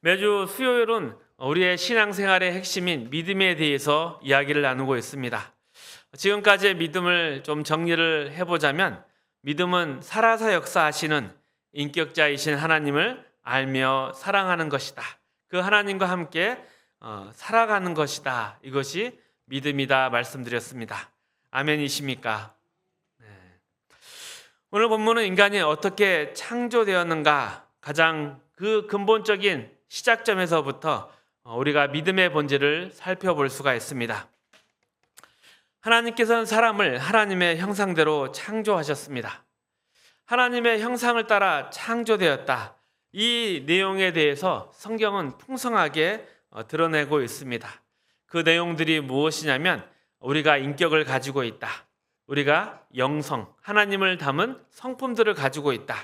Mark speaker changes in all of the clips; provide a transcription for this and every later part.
Speaker 1: 매주 수요일은 우리의 신앙생활의 핵심인 믿음에 대해서 이야기를 나누고 있습니다. 지금까지의 믿음을 좀 정리를 해보자면 믿음은 살아서 역사하시는 인격자이신 하나님을 알며 사랑하는 것이다. 그 하나님과 함께 살아가는 것이다. 이것이 믿음이다 말씀드렸습니다. 아멘이십니까? 네. 오늘 본문은 인간이 어떻게 창조되었는가 가장 그 근본적인 시작점에서부터 우리가 믿음의 본질을 살펴볼 수가 있습니다. 하나님께서는 사람을 하나님의 형상대로 창조하셨습니다. 하나님의 형상을 따라 창조되었다. 이 내용에 대해서 성경은 풍성하게 드러내고 있습니다. 그 내용들이 무엇이냐면 우리가 인격을 가지고 있다. 우리가 영성, 하나님을 담은 성품들을 가지고 있다.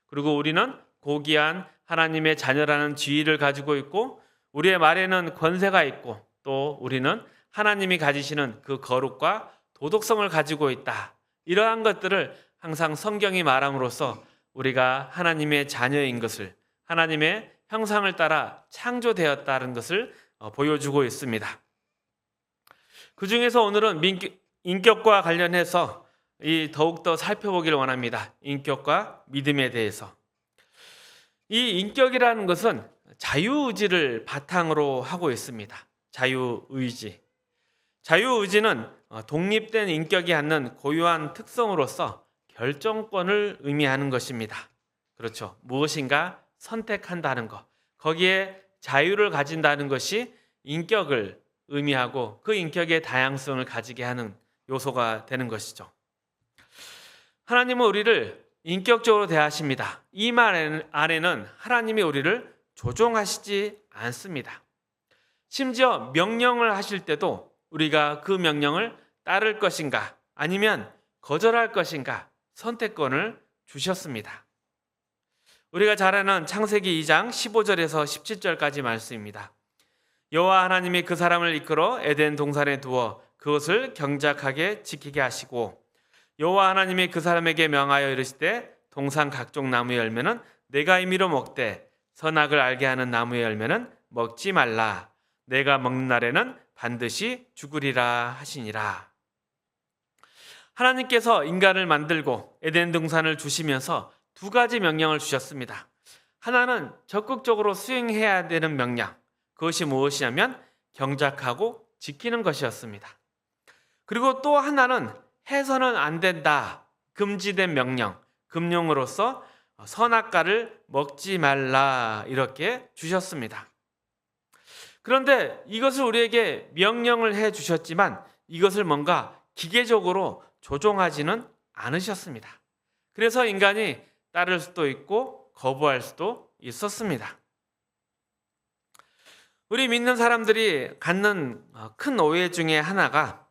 Speaker 1: 그리고 우리는 고귀한 하나님의 자녀라는 지위를 가지고 있고 우리의 말에는 권세가 있고 또 우리는 하나님이 가지시는 그 거룩과 도덕성을 가지고 있다. 이러한 것들을 항상 성경이 말함으로써 우리가 하나님의 자녀인 것을, 하나님의 형상을 따라 창조되었다는 것을 보여주고 있습니다. 그 중에서 오늘은 인격과 관련해서 더욱더 살펴보기를 원합니다. 인격과 믿음에 대해서. 이 인격이라는 것은 자유의지를 바탕으로 하고 있습니다. 자유의지. 자유의지는 독립된 인격이 갖는 고유한 특성으로서 결정권을 의미하는 것입니다. 그렇죠. 무엇인가 선택한다는 것. 거기에 자유를 가진다는 것이 인격을 의미하고 그 인격의 다양성을 가지게 하는 요소가 되는 것이죠. 하나님은 우리를 인격적으로 대하십니다. 이 말 안에는 하나님이 우리를 조종하시지 않습니다. 심지어 명령을 하실 때도 우리가 그 명령을 따를 것인가 아니면 거절할 것인가 선택권을 주셨습니다. 우리가 잘 아는 창세기 2장 15절에서 17절까지 말씀입니다. 여호와 하나님이 그 사람을 이끌어 에덴 동산에 두어 그것을 경작하게 지키게 하시고 여호와 하나님이 그 사람에게 명하여 이르시되 동산 각종 나무의 열매는 내가 임의로 먹되 선악을 알게 하는 나무의 열매는 먹지 말라. 내가 먹는 날에는 반드시 죽으리라 하시니라. 하나님께서 인간을 만들고 에덴 동산을 주시면서 두 가지 명령을 주셨습니다. 하나는 적극적으로 수행해야 되는 명령. 그것이 무엇이냐면 경작하고 지키는 것이었습니다. 그리고 또 하나는 해서는 안 된다. 금지된 명령, 금령으로서 선악과를 먹지 말라 이렇게 주셨습니다. 그런데 이것을 우리에게 명령을 해 주셨지만 이것을 뭔가 기계적으로 조종하지는 않으셨습니다. 그래서 인간이 따를 수도 있고 거부할 수도 있었습니다. 우리 믿는 사람들이 갖는 큰 오해 중에 하나가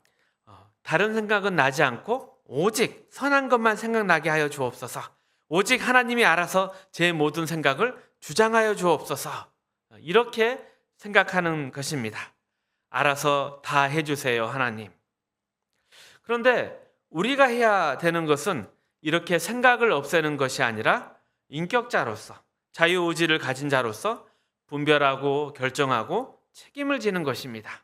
Speaker 1: 다른 생각은 나지 않고 오직 선한 것만 생각나게 하여 주옵소서. 오직 하나님이 알아서 제 모든 생각을 주장하여 주옵소서. 이렇게 생각하는 것입니다. 알아서 다 해주세요, 하나님. 그런데 우리가 해야 되는 것은 이렇게 생각을 없애는 것이 아니라 인격자로서, 자유의지를 가진 자로서 분별하고 결정하고 책임을 지는 것입니다.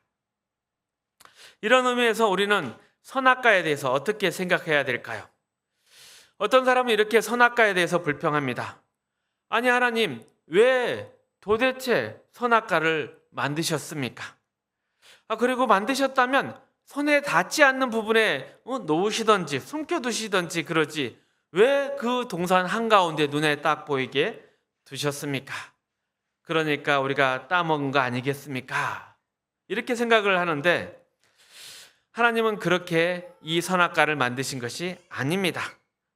Speaker 1: 이런 의미에서 우리는 선악과에 대해서 어떻게 생각해야 될까요? 어떤 사람은 이렇게 선악과에 대해서 불평합니다. 아니 하나님, 왜 도대체 선악과를 만드셨습니까? 그리고 만드셨다면 손에 닿지 않는 부분에 놓으시던지 숨겨두시던지 그러지 왜 그 동산 한가운데 눈에 딱 보이게 두셨습니까? 그러니까 우리가 따먹은 거 아니겠습니까? 이렇게 생각을 하는데 하나님은 그렇게 이 선악과를 만드신 것이 아닙니다.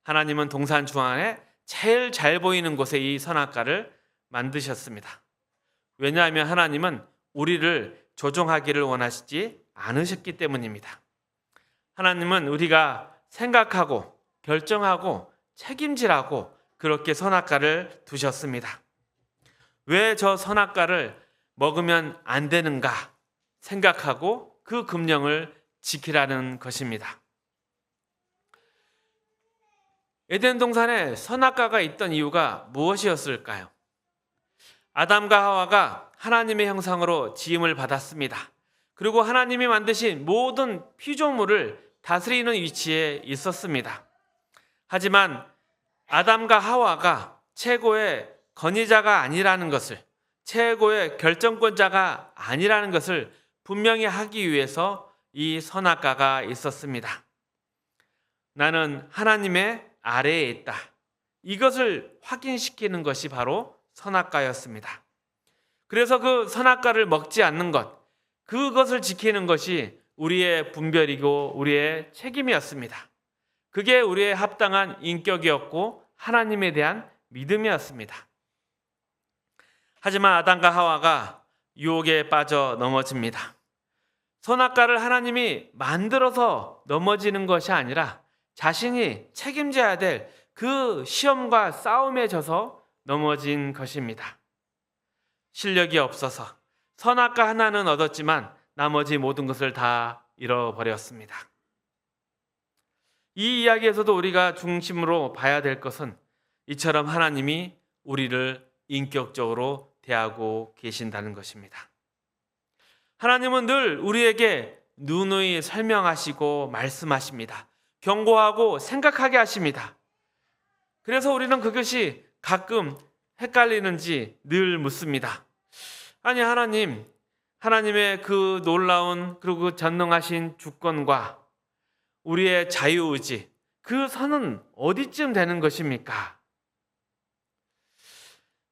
Speaker 1: 하나님은 동산 중앙에 제일 잘 보이는 곳에 이 선악과를 만드셨습니다. 왜냐하면 하나님은 우리를 조종하기를 원하시지 않으셨기 때문입니다. 하나님은 우리가 생각하고 결정하고 책임지라고 그렇게 선악과를 두셨습니다. 왜 저 선악과를 먹으면 안 되는가 생각하고 그 금령을 지키라는 것입니다. 에덴 동산에 선악과가 있던 이유가 무엇이었을까요? 아담과 하와가 하나님의 형상으로 지음을 받았습니다. 그리고 하나님이 만드신 모든 피조물을 다스리는 위치에 있었습니다. 하지만 아담과 하와가 최고의 권위자가 아니라는 것을, 최고의 결정권자가 아니라는 것을 분명히 하기 위해서 이 선악과가 있었습니다. 나는 하나님의 아래에 있다. 이것을 확인시키는 것이 바로 선악과였습니다. 그래서 그 선악과를 먹지 않는 것, 그것을 지키는 것이 우리의 분별이고 우리의 책임이었습니다. 그게 우리의 합당한 인격이었고 하나님에 대한 믿음이었습니다. 하지만 아담과 하와가 유혹에 빠져 넘어집니다. 선악과를 하나님이 만들어서 넘어지는 것이 아니라 자신이 책임져야 될 그 시험과 싸움에 져서 넘어진 것입니다. 실력이 없어서 선악과 하나는 얻었지만 나머지 모든 것을 다 잃어버렸습니다. 이 이야기에서도 우리가 중심으로 봐야 될 것은 이처럼 하나님이 우리를 인격적으로 대하고 계신다는 것입니다. 하나님은 늘 우리에게 누누이 설명하시고 말씀하십니다. 경고하고 생각하게 하십니다. 그래서 우리는 그것이 가끔 헷갈리는지 늘 묻습니다. 아니 하나님의 그 놀라운 그리고 그 전능하신 주권과 우리의 자유의지, 그 선은 어디쯤 되는 것입니까?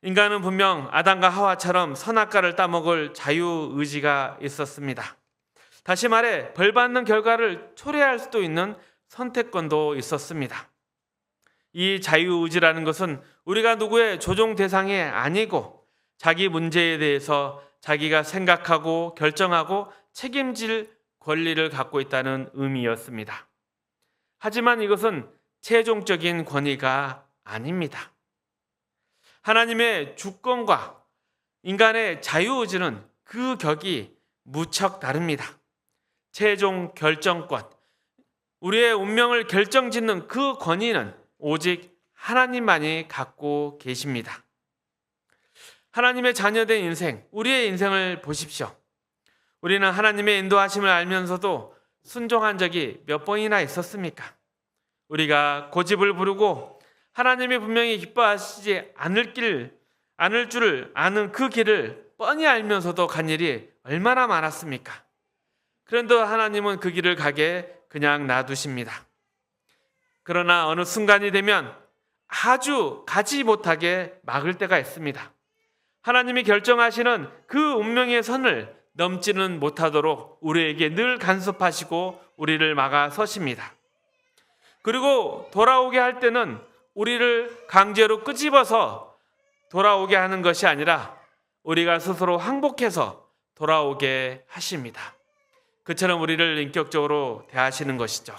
Speaker 1: 인간은 분명 아담과 하와처럼 선악과를 따먹을 자유의지가 있었습니다. 다시 말해 벌받는 결과를 초래할 수도 있는 선택권도 있었습니다. 이 자유의지라는 것은 우리가 누구의 조종 대상이 아니고 자기 문제에 대해서 자기가 생각하고 결정하고 책임질 권리를 갖고 있다는 의미였습니다. 하지만 이것은 최종적인 권위가 아닙니다. 하나님의 주권과 인간의 자유의지는 그 격이 무척 다릅니다. 최종 결정권, 우리의 운명을 결정짓는 그 권위는 오직 하나님만이 갖고 계십니다. 하나님의 자녀된 인생, 우리의 인생을 보십시오. 우리는 하나님의 인도하심을 알면서도 순종한 적이 몇 번이나 있었습니까? 우리가 고집을 부르고 하나님이 분명히 기뻐하시지 않을 줄을 아는 그 길을 뻔히 알면서도 간 일이 얼마나 많았습니까? 그런데 하나님은 그 길을 가게 그냥 놔두십니다. 그러나 어느 순간이 되면 아주 가지 못하게 막을 때가 있습니다. 하나님이 결정하시는 그 운명의 선을 넘지는 못하도록 우리에게 늘 간섭하시고 우리를 막아 서십니다. 그리고 돌아오게 할 때는 우리를 강제로 끄집어서 돌아오게 하는 것이 아니라 우리가 스스로 항복해서 돌아오게 하십니다. 그처럼 우리를 인격적으로 대하시는 것이죠.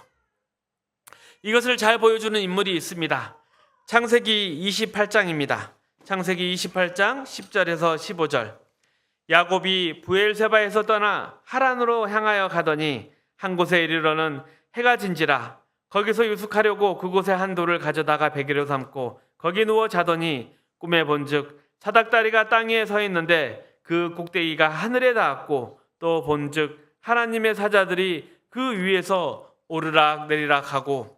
Speaker 1: 이것을 잘 보여주는 인물이 있습니다. 창세기 28장입니다. 창세기 28장 10절에서 15절. 야곱이 브엘세바에서 떠나 하란으로 향하여 가더니 한 곳에 이르러는 해가 진지라. 거기서 유숙하려고 그곳에 한 돌을 가져다가 베개로 삼고 거기 누워 자더니 꿈에 본즉 사닥다리가 땅 위에 서 있는데 그 꼭대기가 하늘에 닿았고 또 본즉 하나님의 사자들이 그 위에서 오르락 내리락 하고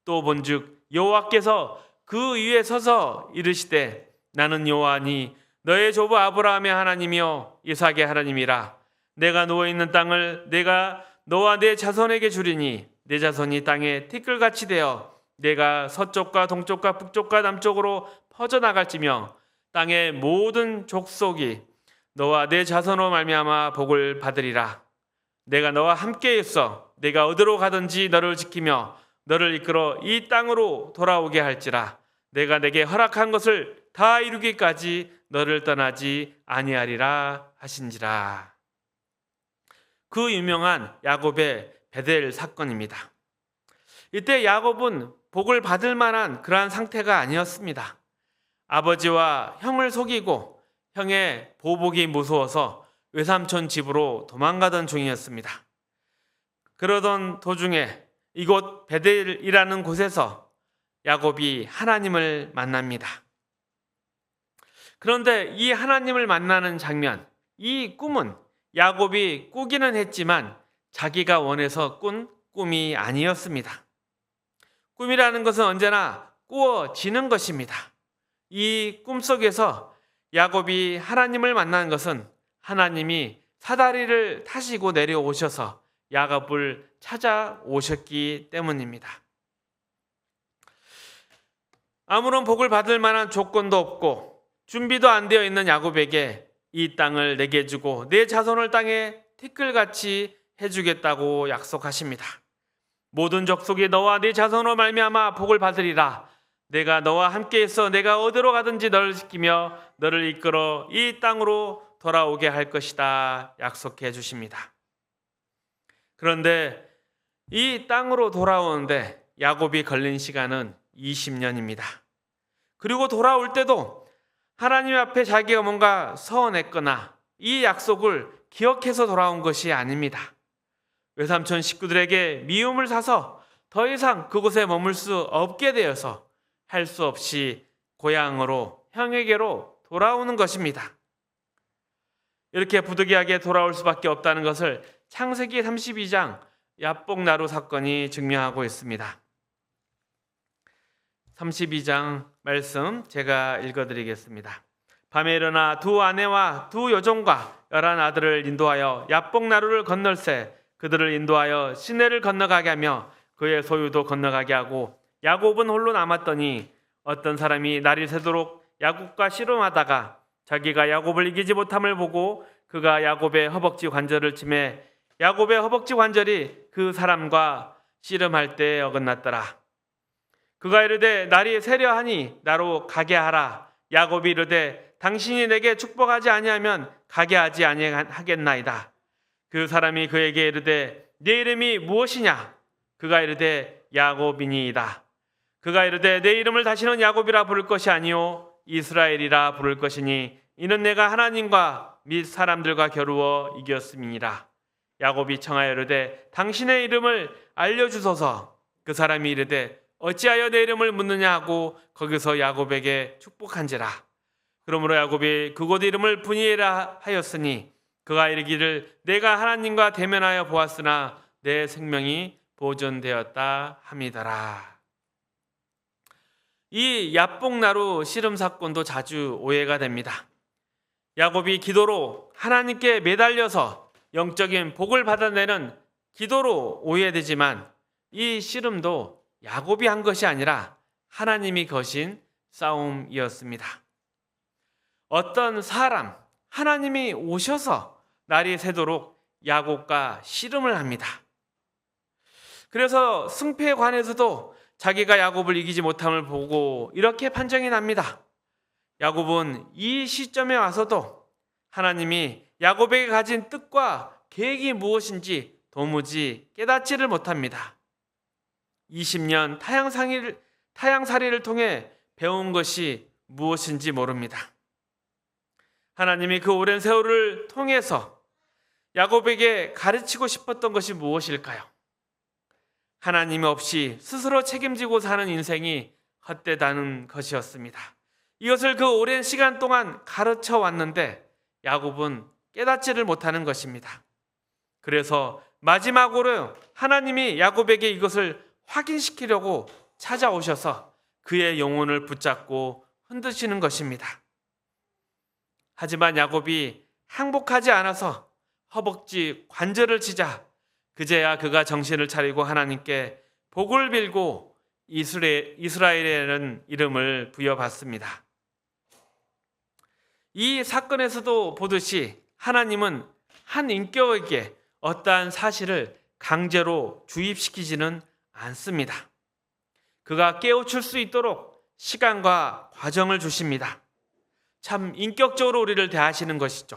Speaker 1: 또 본즉 여호와께서 그 위에 서서 이르시되 나는 여호와니 너의 조부 아브라함의 하나님이요 이삭의 하나님이라. 내가 누워있는 땅을 내가 너와 내 자손에게 주리니 내 자손이 땅에 티끌같이 되어 내가 서쪽과 동쪽과 북쪽과 남쪽으로 퍼져나갈지며 땅의 모든 족속이 너와 내 자손으로 말미암아 복을 받으리라. 내가 너와 함께 있어 내가 어디로 가든지 너를 지키며 너를 이끌어 이 땅으로 돌아오게 할지라. 내가 내게 허락한 것을 다 이루기까지 너를 떠나지 아니하리라 하신지라. 그 유명한 야곱의 베델 사건입니다. 이때 야곱은 복을 받을 만한 그러한 상태가 아니었습니다. 아버지와 형을 속이고 형의 보복이 무서워서 외삼촌 집으로 도망가던 중이었습니다. 그러던 도중에 이곳 베델이라는 곳에서 야곱이 하나님을 만납니다. 그런데 이 하나님을 만나는 장면, 이 꿈은 야곱이 꾸기는 했지만 자기가 원해서 꾼 꿈이 아니었습니다. 꿈이라는 것은 언제나 꾸어지는 것입니다. 이 꿈속에서 야곱이 하나님을 만난 것은 하나님이 사다리를 타시고 내려오셔서 야곱을 찾아오셨기 때문입니다. 아무런 복을 받을 만한 조건도 없고 준비도 안 되어 있는 야곱에게 이 땅을 내게 주고 내 자손을 땅에 티끌같이 해주겠다고 약속하십니다. 모든 족속이 너와 네 자손으로 말미암아 복을 받으리라. 내가 너와 함께해서 내가 어디로 가든지 너를 지키며 너를 이끌어 이 땅으로 돌아오게 할 것이다 약속해 주십니다. 그런데 이 땅으로 돌아오는데 야곱이 걸린 시간은 20년입니다. 그리고 돌아올 때도 하나님 앞에 자기가 뭔가 서운했거나 이 약속을 기억해서 돌아온 것이 아닙니다. 외삼촌 식구들에게 미움을 사서 더 이상 그곳에 머물 수 없게 되어서 할 수 없이 고향으로 형에게로 돌아오는 것입니다. 이렇게 부득이하게 돌아올 수밖에 없다는 것을 창세기 32장 야복나루 사건이 증명하고 있습니다. 32장 말씀 제가 읽어드리겠습니다. 밤에 일어나 두 아내와 두 여종과 11 아들을 인도하여 야복나루를 건널세 그들을 인도하여 시내를 건너가게 하며 그의 소유도 건너가게 하고 야곱은 홀로 남았더니 어떤 사람이 날이 새도록 야곱과 씨름하다가 자기가 야곱을 이기지 못함을 보고 그가 야곱의 허벅지 관절을 치매 야곱의 허벅지 관절이 그 사람과 씨름할 때 어긋났더라. 그가 이르되 날이 새려하니 나로 가게 하라. 야곱이 이르되 당신이 내게 축복하지 아니하면 가게 하지 아니하겠나이다. 그 사람이 그에게 이르되 네 이름이 무엇이냐? 그가 이르되 야곱이니이다. 그가 이르되 내 이름을 다시는 야곱이라 부를 것이 아니요 이스라엘이라 부를 것이니 이는 내가 하나님과 및 사람들과 겨루어 이겼음이니라. 야곱이 청하여 이르되 당신의 이름을 알려주소서. 그 사람이 이르되 어찌하여 내 이름을 묻느냐 하고 거기서 야곱에게 축복한지라. 그러므로 야곱이 그곳 이름을 브니에라 하였으니 그가 이르기를 내가 하나님과 대면하여 보았으나 내 생명이 보존되었다 함이더라. 이 야복나루 씨름 사건도 자주 오해가 됩니다. 야곱이 기도로 하나님께 매달려서 영적인 복을 받아내는 기도로 오해되지만 이 씨름도 야곱이 한 것이 아니라 하나님이 거신 싸움이었습니다. 어떤 사람, 하나님이 오셔서 날이 새도록 야곱과 씨름을 합니다. 그래서 승패에 관해서도 자기가 야곱을 이기지 못함을 보고 이렇게 판정이 납니다. 야곱은 이 시점에 와서도 하나님이 야곱에게 가진 뜻과 계획이 무엇인지 도무지 깨닫지를 못합니다. 20년 타향살이를 통해 배운 것이 무엇인지 모릅니다. 하나님이 그 오랜 세월을 통해서 야곱에게 가르치고 싶었던 것이 무엇일까요? 하나님 없이 스스로 책임지고 사는 인생이 헛되다는 것이었습니다. 이것을 그 오랜 시간 동안 가르쳐 왔는데 야곱은 깨닫지를 못하는 것입니다. 그래서 마지막으로 하나님이 야곱에게 이것을 확인시키려고 찾아오셔서 그의 영혼을 붙잡고 흔드시는 것입니다. 하지만 야곱이 항복하지 않아서 허벅지 관절을 치자 그제야 그가 정신을 차리고 하나님께 복을 빌고 이스라엘이라는 이름을 부여받습니다. 이 사건에서도 보듯이 하나님은 한 인격에게 어떠한 사실을 강제로 주입시키지는 않습니다. 그가 깨우칠 수 있도록 시간과 과정을 주십니다. 참 인격적으로 우리를 대하시는 것이죠.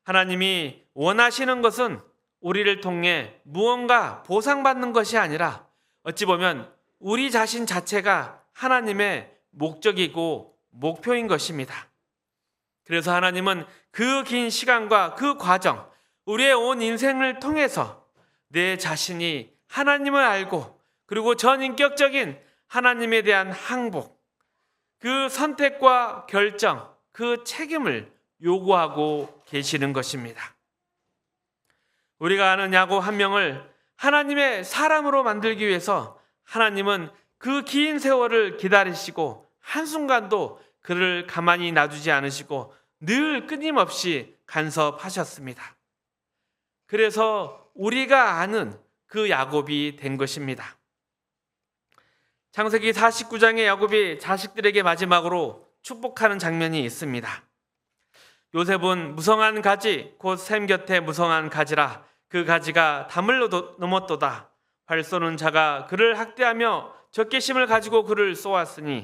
Speaker 1: 하나님이 원하시는 것은 우리를 통해 무언가 보상받는 것이 아니라 어찌 보면 우리 자신 자체가 하나님의 목적이고 목표인 것입니다. 그래서 하나님은 그 긴 시간과 그 과정, 우리의 온 인생을 통해서 내 자신이 하나님을 알고 그리고 전인격적인 하나님에 대한 항복, 그 선택과 결정, 그 책임을 요구하고 계시는 것입니다. 우리가 아는 야곱 한 명을 하나님의 사람으로 만들기 위해서 하나님은 그 긴 세월을 기다리시고 한순간도 그를 가만히 놔두지 않으시고 늘 끊임없이 간섭하셨습니다. 그래서 우리가 아는 그 야곱이 된 것입니다. 창세기 49장의 야곱이 자식들에게 마지막으로 축복하는 장면이 있습니다. 요셉은 무성한 가지 곧 샘 곁에 무성한 가지라 그 가지가 담을 넘었도다. 활 쏘는 자가 그를 학대하며 적개심을 가지고 그를 쏘았으나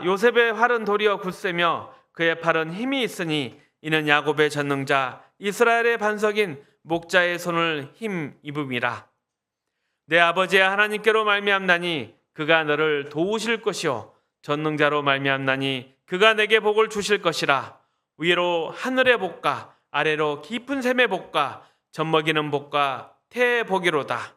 Speaker 1: 요셉의 활은 도리어 굳세며 그의 팔은 힘이 있으니 이는 야곱의 전능자 이스라엘의 반석인 목자의 손을 힘입음이라. 내 아버지의 하나님께로 말미암나니 그가 너를 도우실 것이요 전능자로 말미암나니 그가 내게 복을 주실 것이라. 위로 하늘의 복과 아래로 깊은 샘의 복과 젖먹이는 복과 태의 복이로다.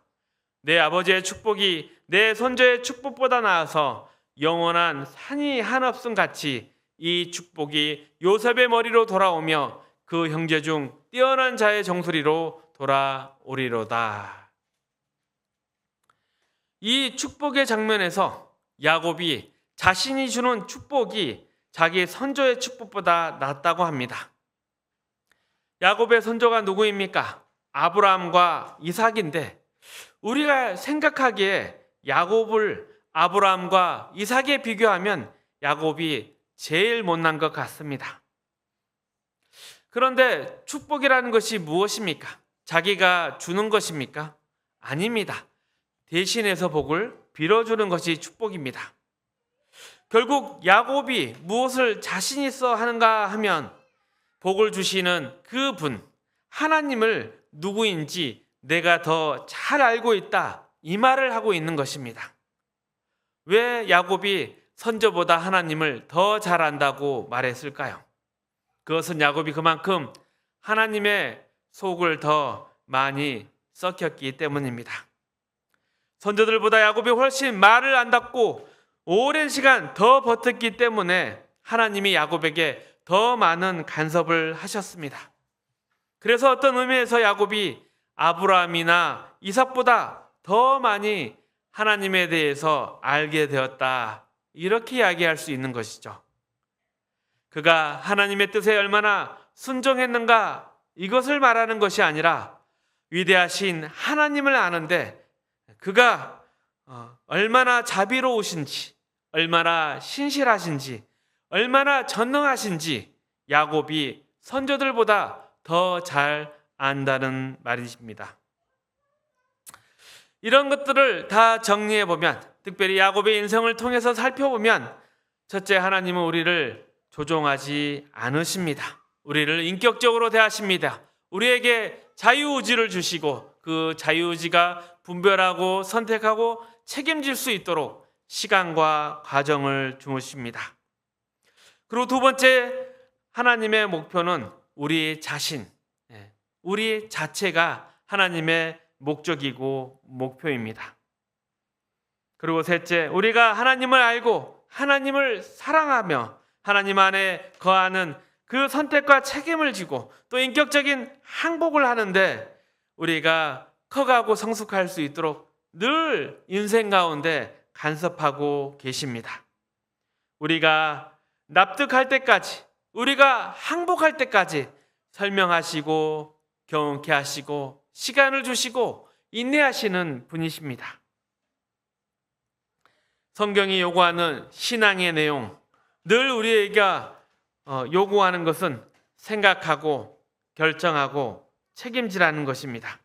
Speaker 1: 내 아버지의 축복이 내 손자의 축복보다 나아서 영원한 산이 한없음 같이 이 축복이 요셉의 머리로 돌아오며 그 형제 중 뛰어난 자의 정수리로 돌아오리로다. 이 축복의 장면에서 야곱이 자신이 주는 축복이 자기 선조의 축복보다 낫다고 합니다. 야곱의 선조가 누구입니까? 아브라함과 이삭인데 우리가 생각하기에 야곱을 아브라함과 이삭에 비교하면 야곱이 제일 못난 것 같습니다. 그런데 축복이라는 것이 무엇입니까? 자기가 주는 것입니까? 아닙니다. 대신해서 복을 빌어주는 것이 축복입니다. 결국 야곱이 무엇을 자신 있어 하는가 하면 복을 주시는 그분 하나님을 누구인지 내가 더 잘 알고 있다 이 말을 하고 있는 것입니다. 왜 야곱이 선조보다 하나님을 더 잘 안다고 말했을까요? 그것은 야곱이 그만큼 하나님의 속을 더 많이 썩혔기 때문입니다. 선조들보다 야곱이 훨씬 말을 안 닫고 오랜 시간 더 버텼기 때문에 하나님이 야곱에게 더 많은 간섭을 하셨습니다. 그래서 어떤 의미에서 야곱이 아브라함이나 이삭보다 더 많이 하나님에 대해서 알게 되었다 이렇게 이야기할 수 있는 것이죠. 그가 하나님의 뜻에 얼마나 순종했는가 이것을 말하는 것이 아니라 위대하신 하나님을 아는데 그가 얼마나 자비로우신지 얼마나 신실하신지 얼마나 전능하신지 야곱이 선조들보다 더 잘 안다는 말이십니다. 이런 것들을 다 정리해 보면 특별히 야곱의 인생을 통해서 살펴보면 첫째, 하나님은 우리를 조종하지 않으십니다. 우리를 인격적으로 대하십니다. 우리에게 자유의지를 주시고 그 자유의지가 분별하고 선택하고 책임질 수 있도록 시간과 과정을 주십니다. 그리고 두 번째, 하나님의 목표는 우리 자신, 우리 자체가 하나님의 목적이고 목표입니다. 그리고 셋째, 우리가 하나님을 알고 하나님을 사랑하며 하나님 안에 거하는 그 선택과 책임을 지고 또 인격적인 항복을 하는데 우리가 커가고 성숙할 수 있도록 늘 인생 가운데 간섭하고 계십니다. 우리가 납득할 때까지, 우리가 항복할 때까지 설명하시고 경험케 하시고 시간을 주시고 인내하시는 분이십니다. 성경이 요구하는 신앙의 내용, 늘 우리에게 요구하는 것은 생각하고 결정하고 책임지라는 것입니다.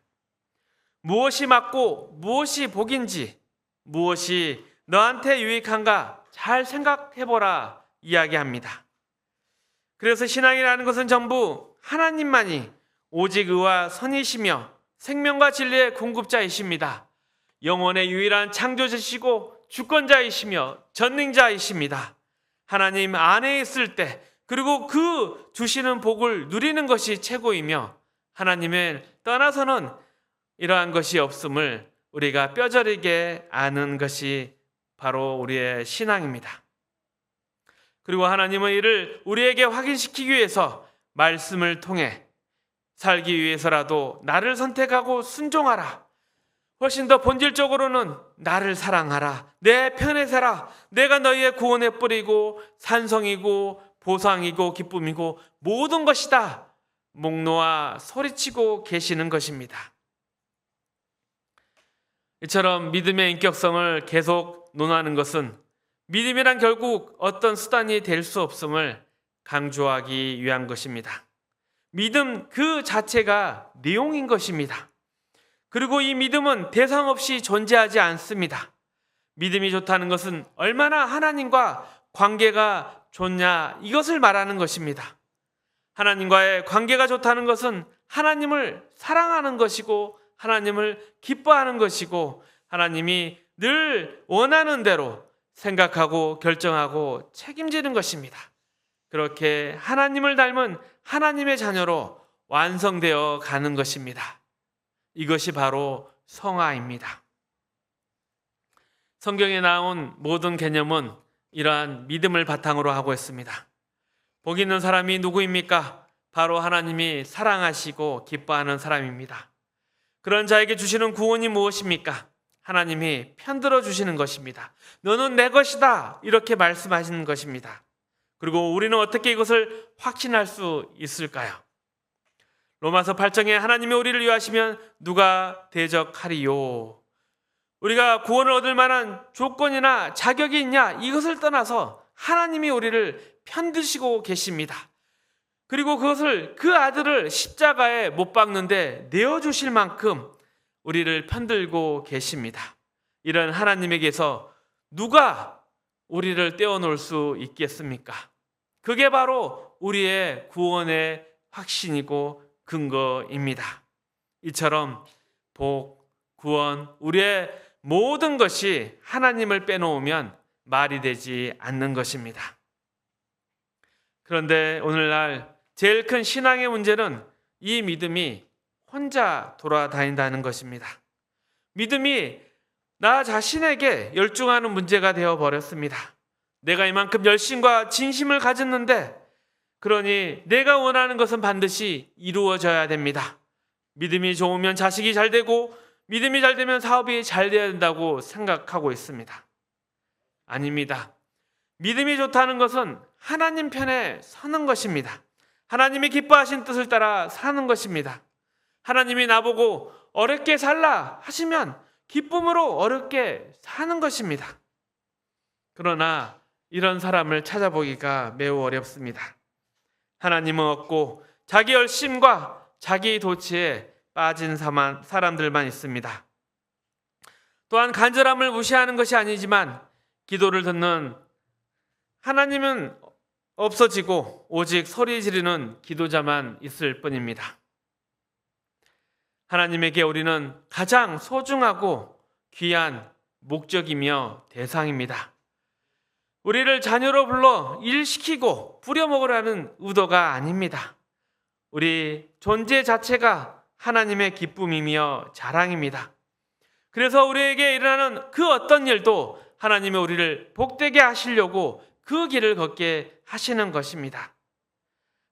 Speaker 1: 무엇이 맞고 무엇이 복인지, 무엇이 너한테 유익한가 잘 생각해보라 이야기합니다. 그래서 신앙이라는 것은 전부 하나님만이 오직 의와 선이시며 생명과 진리의 공급자이십니다. 영혼의 유일한 창조주시고 주권자이시며 전능자이십니다. 하나님 안에 있을 때 그리고 그 주시는 복을 누리는 것이 최고이며 하나님을 떠나서는 이러한 것이 없음을 우리가 뼈저리게 아는 것이 바로 우리의 신앙입니다. 그리고 하나님의 일을 우리에게 확인시키기 위해서 말씀을 통해 살기 위해서라도 나를 선택하고 순종하라. 훨씬 더 본질적으로는 나를 사랑하라. 내 편에 서라. 내가 너희의 구원의 뿌리고 산성이고 보상이고 기쁨이고 모든 것이다. 목 놓아 소리치고 계시는 것입니다. 이처럼 믿음의 인격성을 계속 논하는 것은 믿음이란 결국 어떤 수단이 될 수 없음을 강조하기 위한 것입니다. 믿음 그 자체가 내용인 것입니다. 그리고 이 믿음은 대상 없이 존재하지 않습니다. 믿음이 좋다는 것은 얼마나 하나님과 관계가 좋냐 이것을 말하는 것입니다. 하나님과의 관계가 좋다는 것은 하나님을 사랑하는 것이고 하나님을 기뻐하는 것이고 하나님이 늘 원하는 대로 생각하고 결정하고 책임지는 것입니다. 그렇게 하나님을 닮은 하나님의 자녀로 완성되어 가는 것입니다. 이것이 바로 성화입니다. 성경에 나온 모든 개념은 이러한 믿음을 바탕으로 하고 있습니다. 복 있는 사람이 누구입니까? 바로 하나님이 사랑하시고 기뻐하는 사람입니다. 그런 자에게 주시는 구원이 무엇입니까? 하나님이 편들어 주시는 것입니다. 너는 내 것이다 이렇게 말씀하시는 것입니다. 그리고 우리는 어떻게 이것을 확신할 수 있을까요? 로마서 8장에 하나님이 우리를 위하시면 누가 대적하리요? 우리가 구원을 얻을 만한 조건이나 자격이 있냐 이것을 떠나서 하나님이 우리를 편드시고 계십니다. 그리고 그것을 그 아들을 십자가에 못 박는데 내어주실 만큼 우리를 편들고 계십니다. 이런 하나님에게서 누가 우리를 떼어놓을 수 있겠습니까? 그게 바로 우리의 구원의 확신이고 근거입니다. 이처럼 복, 구원, 우리의 모든 것이 하나님을 빼놓으면 말이 되지 않는 것입니다. 그런데 오늘날 제일 큰 신앙의 문제는 이 믿음이 혼자 돌아다닌다는 것입니다. 믿음이 나 자신에게 열중하는 문제가 되어버렸습니다. 내가 이만큼 열심과 진심을 가졌는데 그러니 내가 원하는 것은 반드시 이루어져야 됩니다. 믿음이 좋으면 자식이 잘 되고 믿음이 잘 되면 사업이 잘 돼야 된다고 생각하고 있습니다. 아닙니다. 믿음이 좋다는 것은 하나님 편에 서는 것입니다. 하나님이 기뻐하신 뜻을 따라 사는 것입니다. 하나님이 나보고 어렵게 살라 하시면 기쁨으로 어렵게 사는 것입니다. 그러나 이런 사람을 찾아보기가 매우 어렵습니다. 하나님은 없고 자기 열심과 자기 도취에 빠진 사람들만 있습니다. 또한 간절함을 무시하는 것이 아니지만 기도를 듣는 하나님은 없어지고 오직 소리 지르는 기도자만 있을 뿐입니다. 하나님에게 우리는 가장 소중하고 귀한 목적이며 대상입니다. 우리를 자녀로 불러 일시키고 부려먹으라는 의도가 아닙니다. 우리 존재 자체가 하나님의 기쁨이며 자랑입니다. 그래서 우리에게 일어나는 그 어떤 일도 하나님이 우리를 복되게 하시려고 그 길을 걷게 하시는 것입니다.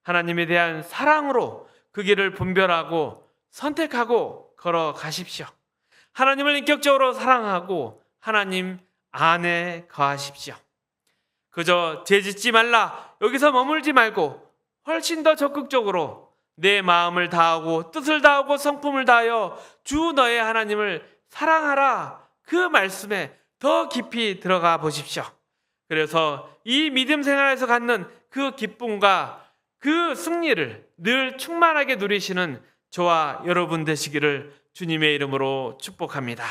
Speaker 1: 하나님에 대한 사랑으로 그 길을 분별하고 선택하고 걸어가십시오. 하나님을 인격적으로 사랑하고 하나님 안에 거하십시오. 그저 죄짓지 말라 여기서 머물지 말고 훨씬 더 적극적으로 내 마음을 다하고 뜻을 다하고 성품을 다하여 주 너의 하나님을 사랑하라 그 말씀에 더 깊이 들어가 보십시오. 그래서 이 믿음 생활에서 갖는 그 기쁨과 그 승리를 늘 충만하게 누리시는 저와 여러분 되시기를 주님의 이름으로 축복합니다.